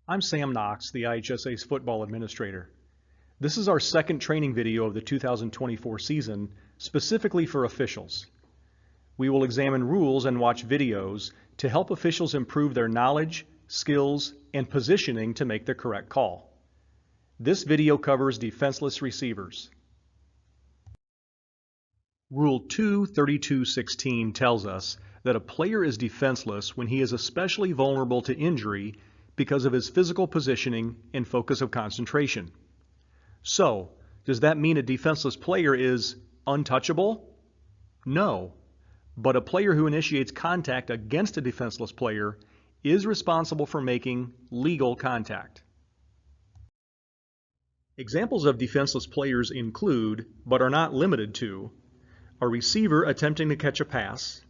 I'm Sam Knox, the IHSA's football administrator. This is our second training video of the 2024 season, specifically for officials. We will examine rules and watch videos to help officials improve their knowledge, skills, and positioning to make the correct call. This video covers defenseless receivers. Rule 2:32:16 tells us that a player is defenseless when he is especially vulnerable to injury because of his physical positioning and focus of concentration. So, does that mean a defenseless player is untouchable? No, but a player who initiates contact against a defenseless player is responsible for making legal contact. Examples of defenseless players include, but are not limited to, a receiver attempting to catch a pass,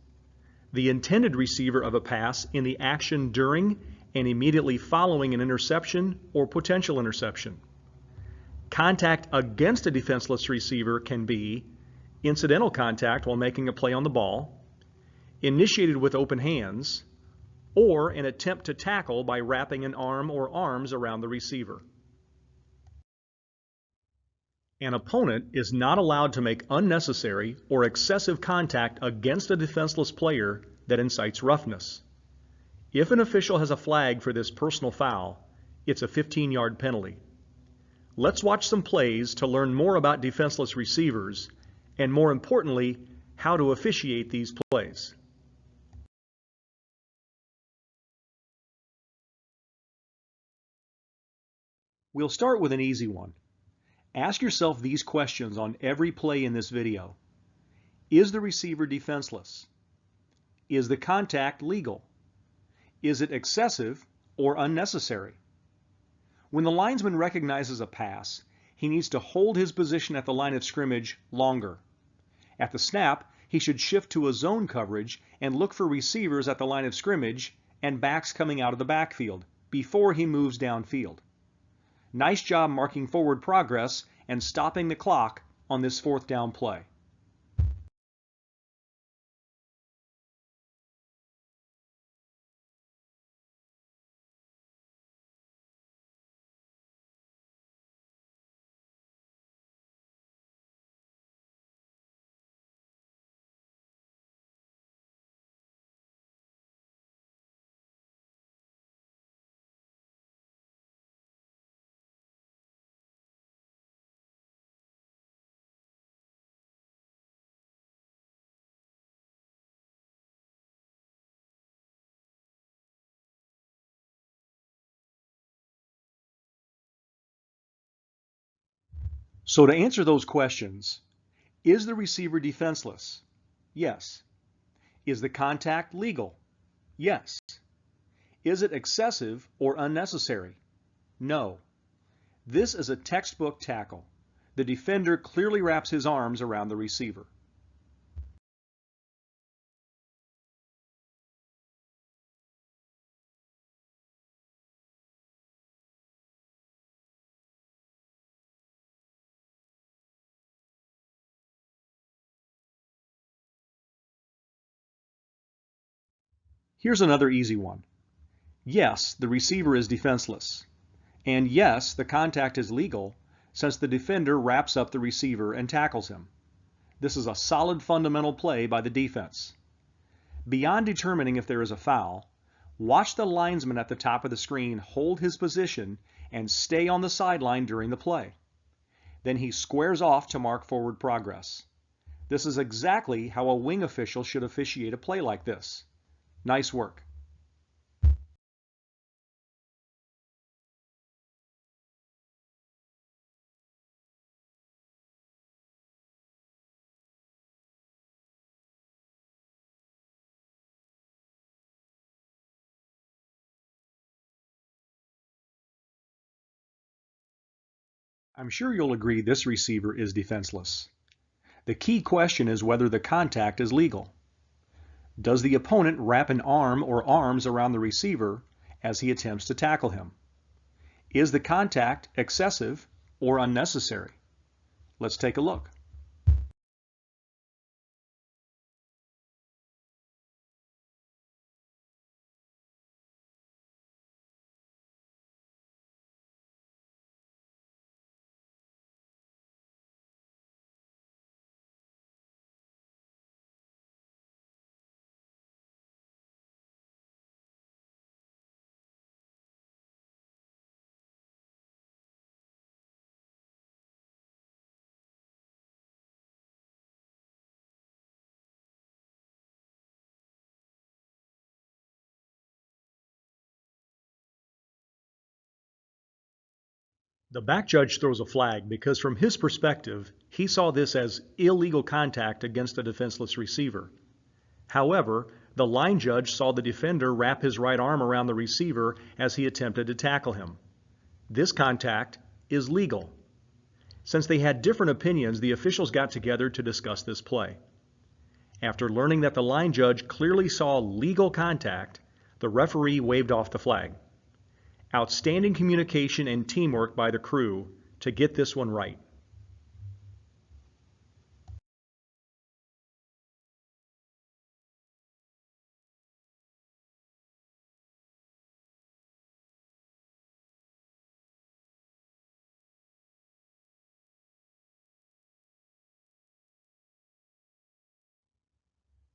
the intended receiver of a pass in the action during and immediately following an interception or potential interception. Contact against a defenseless receiver can be incidental contact while making a play on the ball, initiated with open hands, or an attempt to tackle by wrapping an arm or arms around the receiver. An opponent is not allowed to make unnecessary or excessive contact against a defenseless player that incites roughness. If an official has a flag for this personal foul, it's a 15-yard penalty. Let's watch some plays to learn more about defenseless receivers and, more importantly, how to officiate these plays. We'll start with an easy one. Ask yourself these questions on every play in this video. Is the receiver defenseless? Is the contact legal? Is it excessive or unnecessary? When the linesman recognizes a pass, he needs to hold his position at the line of scrimmage longer. At the snap, he should shift to a zone coverage and look for receivers at the line of scrimmage and backs coming out of the backfield before he moves downfield. Nice job marking forward progress and stopping the clock on this fourth down play. So to answer those questions, is the receiver defenseless? Yes. Is the contact legal? Yes. Is it excessive or unnecessary? No. This is a textbook tackle. The defender clearly wraps his arms around the receiver. Here's another easy one. Yes, the receiver is defenseless. And yes, the contact is legal since the defender wraps up the receiver and tackles him. This is a solid fundamental play by the defense. Beyond determining if there is a foul, watch the linesman at the top of the screen hold his position and stay on the sideline during the play. Then he squares off to mark forward progress. This is exactly how a wing official should officiate a play like this. Nice work. I'm sure you'll agree this receiver is defenseless. The key question is whether the contact is legal. Does the opponent wrap an arm or arms around the receiver as he attempts to tackle him? Is the contact excessive or unnecessary? Let's take a look. The back judge throws a flag because from his perspective, he saw this as illegal contact against a defenseless receiver. However, the line judge saw the defender wrap his right arm around the receiver as he attempted to tackle him. This contact is legal. Since they had different opinions, the officials got together to discuss this play. After learning that the line judge clearly saw legal contact, the referee waved off the flag. Outstanding communication and teamwork by the crew to get this one right.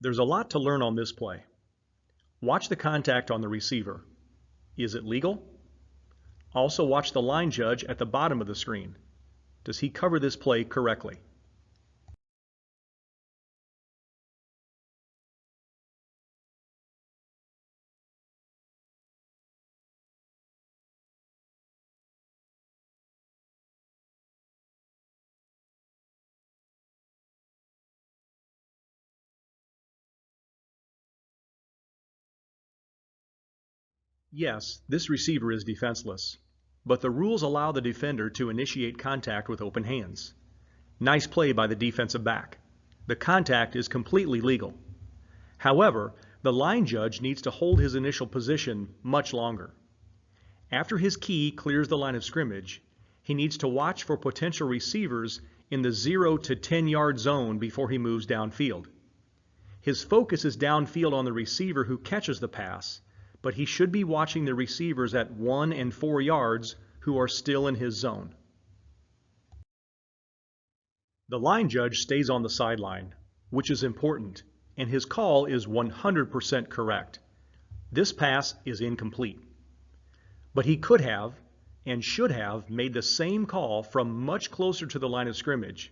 There's a lot to learn on this play. Watch the contact on the receiver. Is it legal? Also watch the line judge at the bottom of the screen. Does he cover this play correctly? Yes, this receiver is defenseless, but the rules allow the defender to initiate contact with open hands. Nice play by the defensive back. The contact is completely legal. However, the line judge needs to hold his initial position much longer. After his key clears the line of scrimmage, he needs to watch for potential receivers in the 0 to 10-yard zone before he moves downfield. His focus is downfield on the receiver who catches the pass, but he should be watching the receivers at 1 and 4 yards who are still in his zone. The line judge stays on the sideline, which is important, and his call is 100% correct. This pass is incomplete. But he could have and should have made the same call from much closer to the line of scrimmage,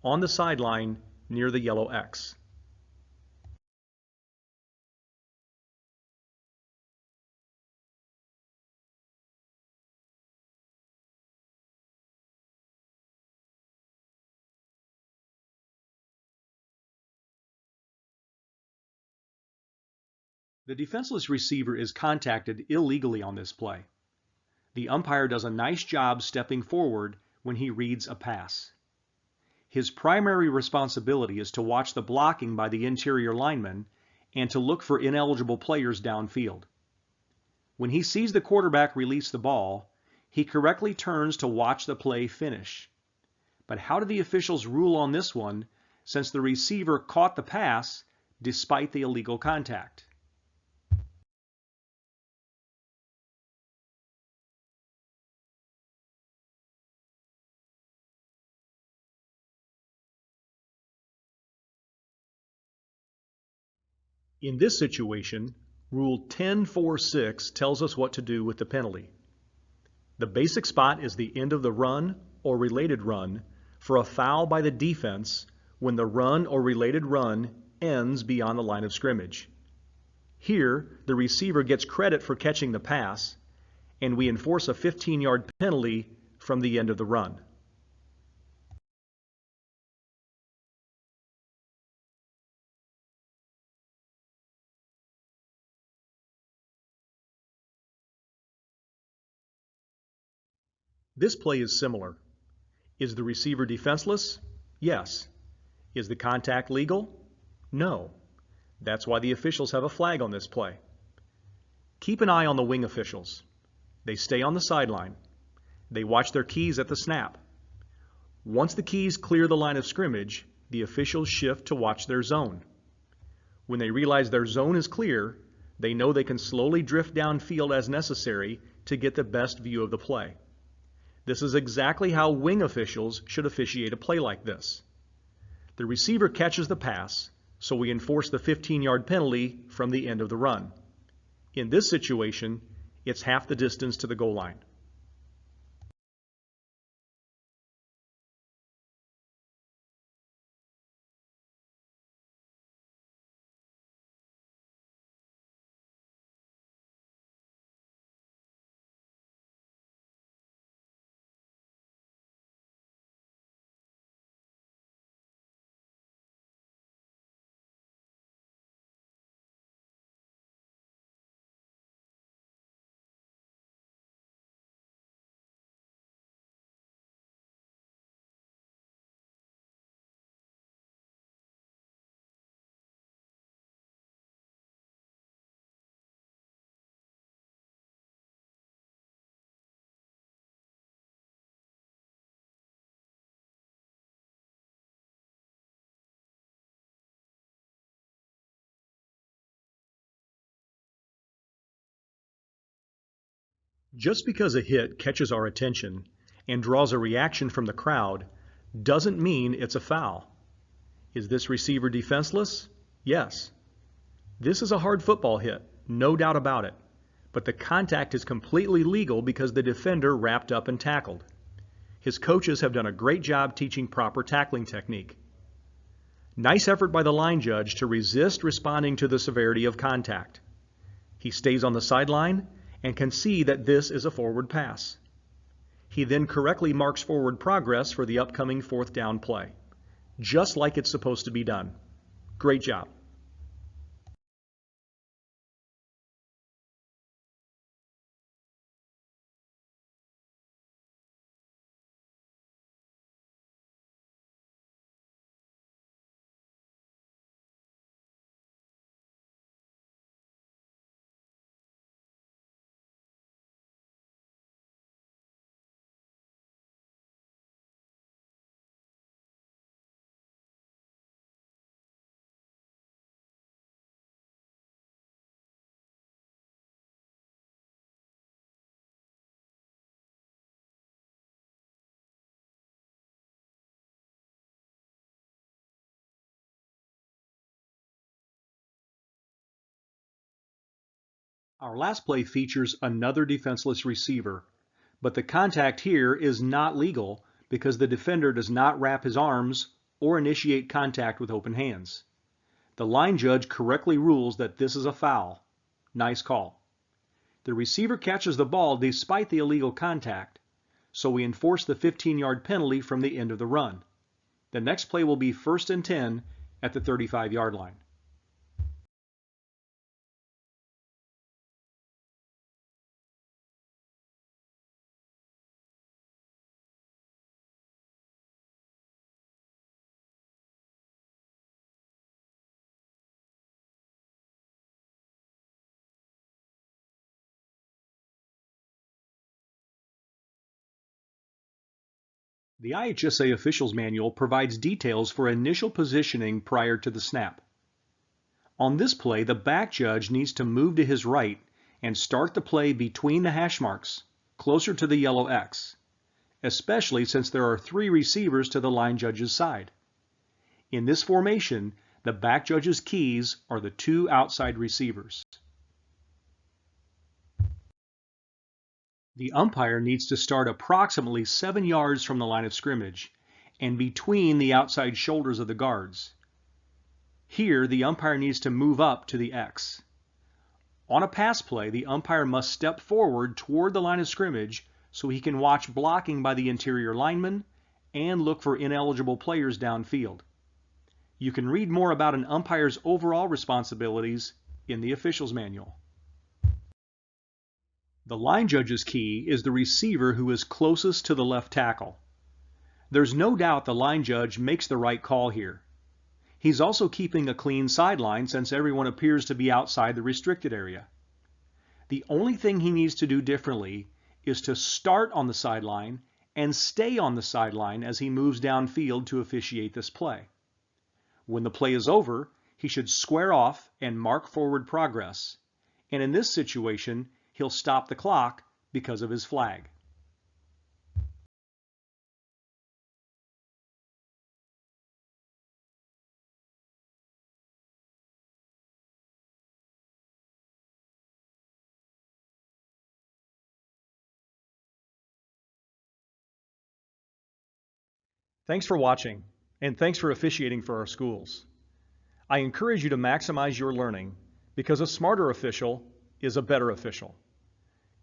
on the sideline near the yellow X. The defenseless receiver is contacted illegally on this play. The umpire does a nice job stepping forward when he reads a pass. His primary responsibility is to watch the blocking by the interior linemen and to look for ineligible players downfield. When he sees the quarterback release the ball, he correctly turns to watch the play finish. But how did the officials rule on this one since the receiver caught the pass despite the illegal contact? In this situation, Rule 10.4.6 tells us what to do with the penalty. The basic spot is the end of the run or related run for a foul by the defense when the run or related run ends beyond the line of scrimmage. Here, the receiver gets credit for catching the pass, and we enforce a 15-yard penalty from the end of the run. This play is similar. Is the receiver defenseless? Yes. Is the contact legal? No. That's why the officials have a flag on this play. Keep an eye on the wing officials. They stay on the sideline. They watch their keys at the snap. Once the keys clear the line of scrimmage, the officials shift to watch their zone. When they realize their zone is clear, they know they can slowly drift downfield as necessary to get the best view of the play. This is exactly how wing officials should officiate a play like this. The receiver catches the pass, so we enforce the 15-yard penalty from the end of the run. In this situation, it's half the distance to the goal line. Just because a hit catches our attention and draws a reaction from the crowd doesn't mean it's a foul. Is this receiver defenseless? Yes. This is a hard football hit, no doubt about it, but the contact is completely legal because the defender wrapped up and tackled. His coaches have done a great job teaching proper tackling technique. Nice effort by the line judge to resist responding to the severity of contact. He stays on the sideline and can see that this is a forward pass. He then correctly marks forward progress for the upcoming fourth down play, just like it's supposed to be done. Great job. Our last play features another defenseless receiver, but the contact here is not legal because the defender does not wrap his arms or initiate contact with open hands. The line judge correctly rules that this is a foul. Nice call. The receiver catches the ball despite the illegal contact, so we enforce the 15-yard penalty from the end of the run. The next play will be 1st and 10 at the 35-yard line. The IHSA Officials Manual provides details for initial positioning prior to the snap. On this play, the back judge needs to move to his right and start the play between the hash marks, closer to the yellow X, especially since there are 3 receivers to the line judge's side. In this formation, the back judge's keys are the 2 outside receivers. The umpire needs to start approximately 7 yards from the line of scrimmage and between the outside shoulders of the guards. Here, the umpire needs to move up to the X. On a pass play, the umpire must step forward toward the line of scrimmage so he can watch blocking by the interior lineman and look for ineligible players downfield. You can read more about an umpire's overall responsibilities in the officials manual. The line judge's key is the receiver who is closest to the left tackle. There's no doubt the line judge makes the right call here. He's also keeping a clean sideline since everyone appears to be outside the restricted area. The only thing he needs to do differently is to start on the sideline and stay on the sideline as he moves downfield to officiate this play. When the play is over, he should square off and mark forward progress, and in this situation, he'll stop the clock because of his flag. Thanks for watching, and thanks for officiating for our schools. I encourage you to maximize your learning because a smarter official is a better official.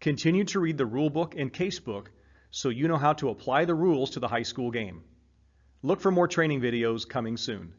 Continue to read the rulebook and casebook so you know how to apply the rules to the high school game. Look for more training videos coming soon.